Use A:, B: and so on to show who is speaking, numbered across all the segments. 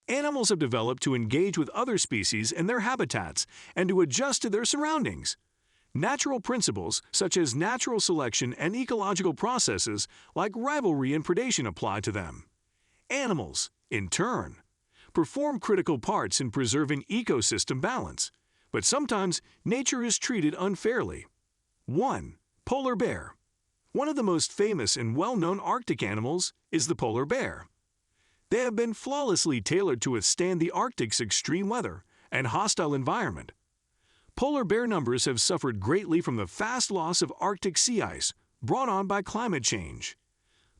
A: Animals have developed to engage with other species in their habitats and to adjust to their surroundings. Natural principles such as natural selection and ecological processes like rivalry and predation apply to them. Animals, in turn, perform critical parts in preserving ecosystem balance, but sometimes nature is treated unfairly. 1. Polar bear. One of the most famous and well-known Arctic animals is the polar bear. They have been flawlessly tailored to withstand the Arctic's extreme weather and hostile environment. Polar bear numbers have suffered greatly from the fast loss of Arctic sea ice brought on by climate change.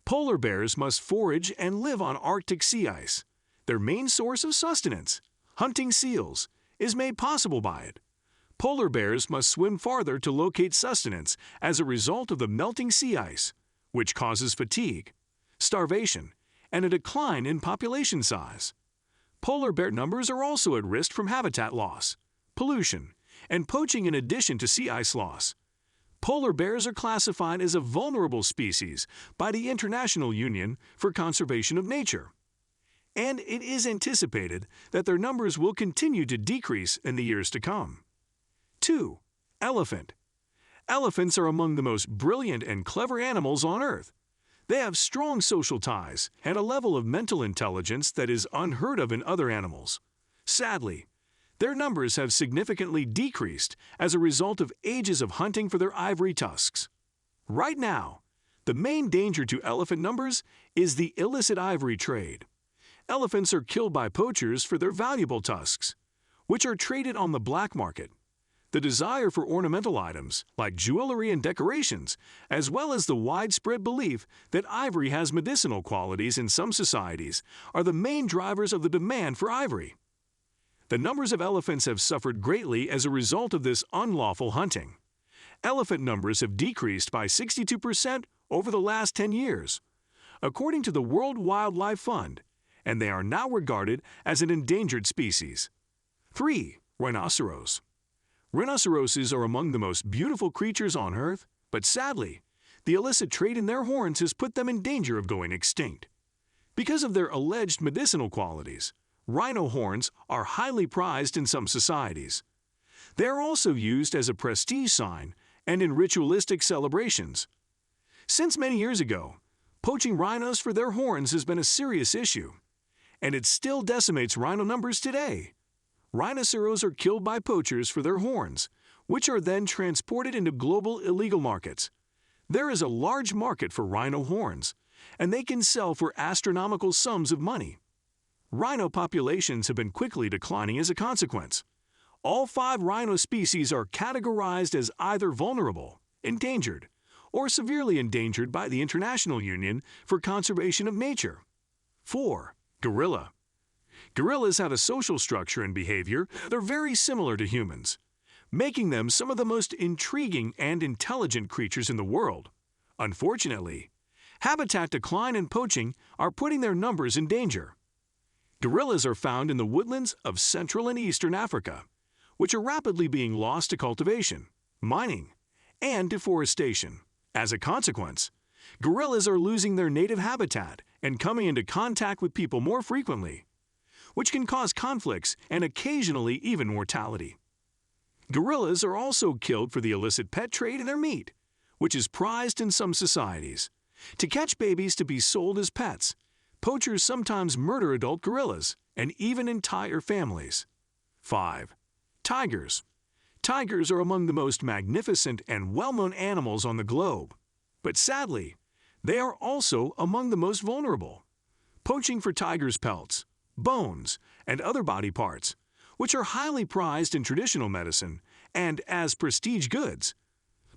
A: Polar bears must forage and live on Arctic sea ice. Their main source of sustenance, hunting seals, is made possible by it. Polar bears must swim farther to locate sustenance as a result of the melting sea ice, which causes fatigue, starvation, and a decline in population size. Polar bear numbers are also at risk from habitat loss, pollution, and poaching in addition to sea ice loss. Polar bears are classified as a vulnerable species by the International Union for Conservation of Nature. And it is anticipated that their numbers will continue to decrease in the years to come. 2. Elephant. Elephants are among the most brilliant and clever animals on Earth. They have strong social ties and a level of mental intelligence that is unheard of in other animals. Sadly, their numbers have significantly decreased as a result of ages of hunting for their ivory tusks. Right now, the main danger to elephant numbers is the illicit ivory trade. Elephants are killed by poachers for their valuable tusks, which are traded on the black market. The desire for ornamental items, like jewelry and decorations, as well as the widespread belief that ivory has medicinal qualities in some societies, are the main drivers of the demand for ivory. The numbers of elephants have suffered greatly as a result of this unlawful hunting. Elephant numbers have decreased by 62% over the last 10 years, according to the World Wildlife Fund, and they are now regarded as an endangered species. 3. Rhinoceros. Rhinoceroses are among the most beautiful creatures on Earth, but sadly, the illicit trade in their horns has put them in danger of going extinct. Because of their alleged medicinal qualities, rhino horns are highly prized in some societies. They are also used as a prestige sign and in ritualistic celebrations. Since many years ago, poaching rhinos for their horns has been a serious issue, and it still decimates rhino numbers today. Rhinoceros are killed by poachers for their horns, which are then transported into global illegal markets. There is a large market for rhino horns, and they can sell for astronomical sums of money. Rhino populations have been quickly declining as a consequence. All 5 rhino species are categorized as either vulnerable, endangered, or severely endangered by the International Union for Conservation of Nature. 4. Gorilla. Gorillas have a social structure and behavior that are very similar to humans, making them some of the most intriguing and intelligent creatures in the world. Unfortunately, habitat decline and poaching are putting their numbers in danger. Gorillas are found in the woodlands of Central and Eastern Africa, which are rapidly being lost to cultivation, mining, and deforestation. As a consequence, gorillas are losing their native habitat and coming into contact with people more frequently, which can cause conflicts and occasionally even mortality. Gorillas are also killed for the illicit pet trade in their meat, which is prized in some societies. To catch babies to be sold as pets, poachers sometimes murder adult gorillas and even entire families. 5. Tigers. Tigers are among the most magnificent and well-known animals on the globe, but sadly, they are also among the most vulnerable. Poaching for tigers' pelts, bones, and other body parts, which are highly prized in traditional medicine and as prestige goods,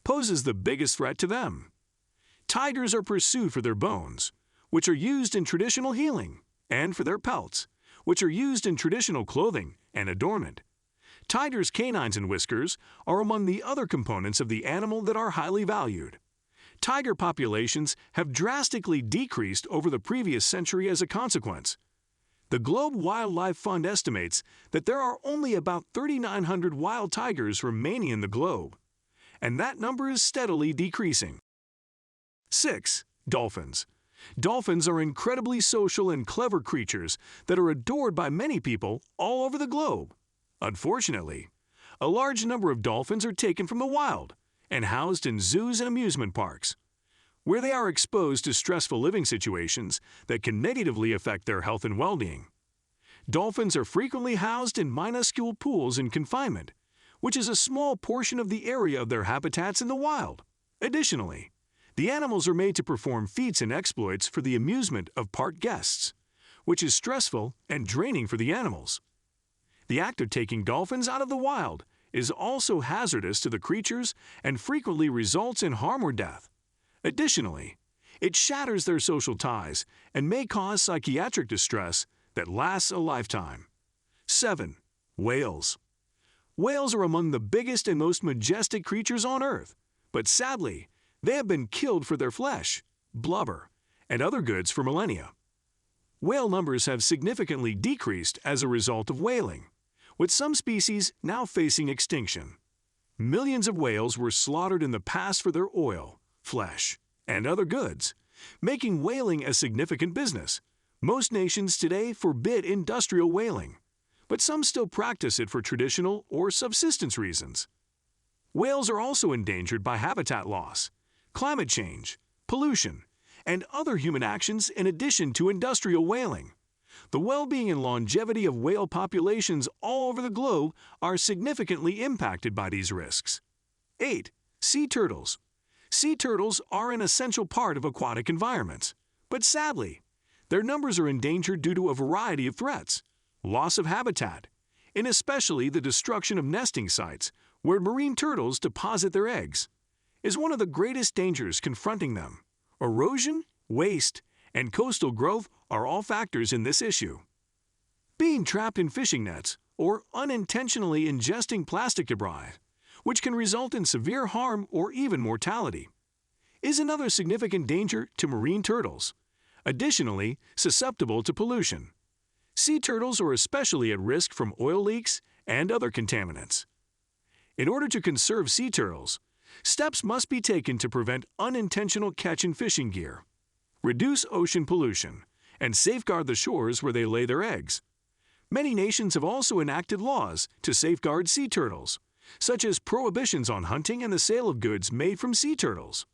A: poses the biggest threat to them. Tigers are pursued for their bones, which are used in traditional healing, and for their pelts, which are used in traditional clothing and adornment. Tigers' canines and whiskers are among the other components of the animal that are highly valued. Tiger populations have drastically decreased over the previous century as a consequence. The Globe Wildlife Fund estimates that there are only about 3,900 wild tigers remaining in the globe, and that number is steadily decreasing. 6. Dolphins. Dolphins are incredibly social and clever creatures that are adored by many people all over the globe. Unfortunately, a large number of dolphins are taken from the wild and housed in zoos and amusement parks, where they are exposed to stressful living situations that can negatively affect their health and well-being. Dolphins are frequently housed in minuscule pools in confinement, which is a small portion of the area of their habitats in the wild. Additionally, the animals are made to perform feats and exploits for the amusement of park guests, which is stressful and draining for the animals. The act of taking dolphins out of the wild is also hazardous to the creatures and frequently results in harm or death. Additionally, it shatters their social ties and may cause psychiatric distress that lasts a lifetime. 7. Whales. Whales are among the biggest and most majestic creatures on Earth, but sadly, they have been killed for their flesh, blubber, and other goods for millennia. Whale numbers have significantly decreased as a result of whaling, with some species now facing extinction. Millions of whales were slaughtered in the past for their oil, flesh, and other goods, making whaling a significant business. Most nations today forbid industrial whaling, but some still practice it for traditional or subsistence reasons. Whales are also endangered by habitat loss, climate change, pollution, and other human actions in addition to industrial whaling. The well-being and longevity of whale populations all over the globe are significantly impacted by these risks. 8. Sea turtles. Sea turtles are an essential part of aquatic environments, but sadly, their numbers are endangered due to a variety of threats. Loss of habitat, and especially the destruction of nesting sites where marine turtles deposit their eggs, is one of the greatest dangers confronting them. Erosion, waste, and coastal growth are all factors in this issue. Being trapped in fishing nets or unintentionally ingesting plastic debris, which can result in severe harm or even mortality, is another significant danger to marine turtles. Additionally, susceptible to pollution. Sea turtles are especially at risk from oil leaks and other contaminants. In order to conserve sea turtles, steps must be taken to prevent unintentional catch and fishing gear, reduce ocean pollution, and safeguard the shores where they lay their eggs. Many nations have also enacted laws to safeguard sea turtles, such as prohibitions on hunting and the sale of goods made from sea turtles.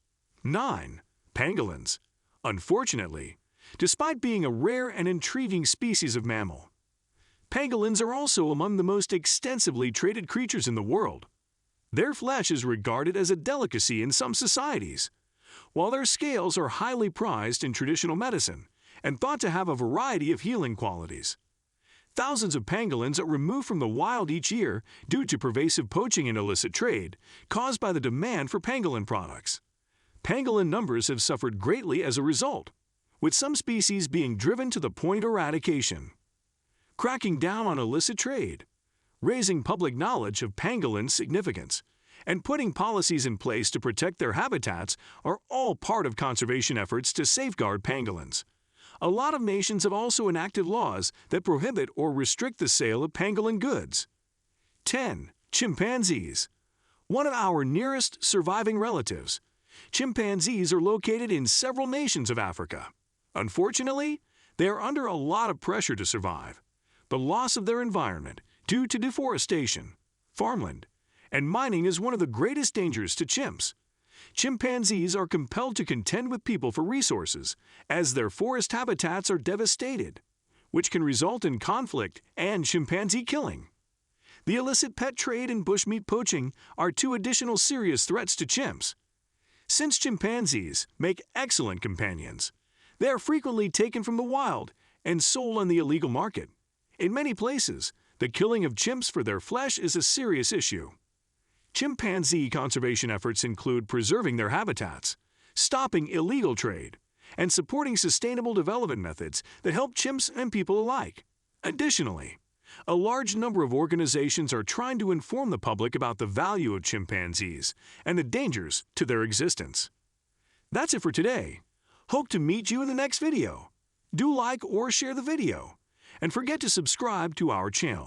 A: 9. Pangolins. Unfortunately, despite being a rare and intriguing species of mammal, pangolins are also among the most extensively traded creatures in the world. Their flesh is regarded as a delicacy in some societies, while their scales are highly prized in traditional medicine and thought to have a variety of healing qualities. Thousands of pangolins are removed from the wild each year due to pervasive poaching and illicit trade caused by the demand for pangolin products. Pangolin numbers have suffered greatly as a result, with some species being driven to the point of eradication. Cracking down on illicit trade, raising public knowledge of pangolins' significance, and putting policies in place to protect their habitats are all part of conservation efforts to safeguard pangolins. A lot of nations have also enacted laws that prohibit or restrict the sale of pangolin goods. 10. Chimpanzees. One of our nearest surviving relatives, chimpanzees are located in several nations of Africa. Unfortunately, they are under a lot of pressure to survive. The loss of their environment due to deforestation, farmland, and mining is one of the greatest dangers to chimps. Chimpanzees are compelled to contend with people for resources as their forest habitats are devastated, which can result in conflict and chimpanzee killing. The illicit pet trade and bushmeat poaching are two additional serious threats to chimps. Since chimpanzees make excellent companions, they are frequently taken from the wild and sold on the illegal market. In many places, the killing of chimps for their flesh is a serious issue. Chimpanzee conservation efforts include preserving their habitats, stopping illegal trade, and supporting sustainable development methods that help chimps and people alike. Additionally, a large number of organizations are trying to inform the public about the value of chimpanzees and the dangers to their existence. That's it for today. Hope to meet you in the next video. Do like or share the video, and forget to subscribe to our channel.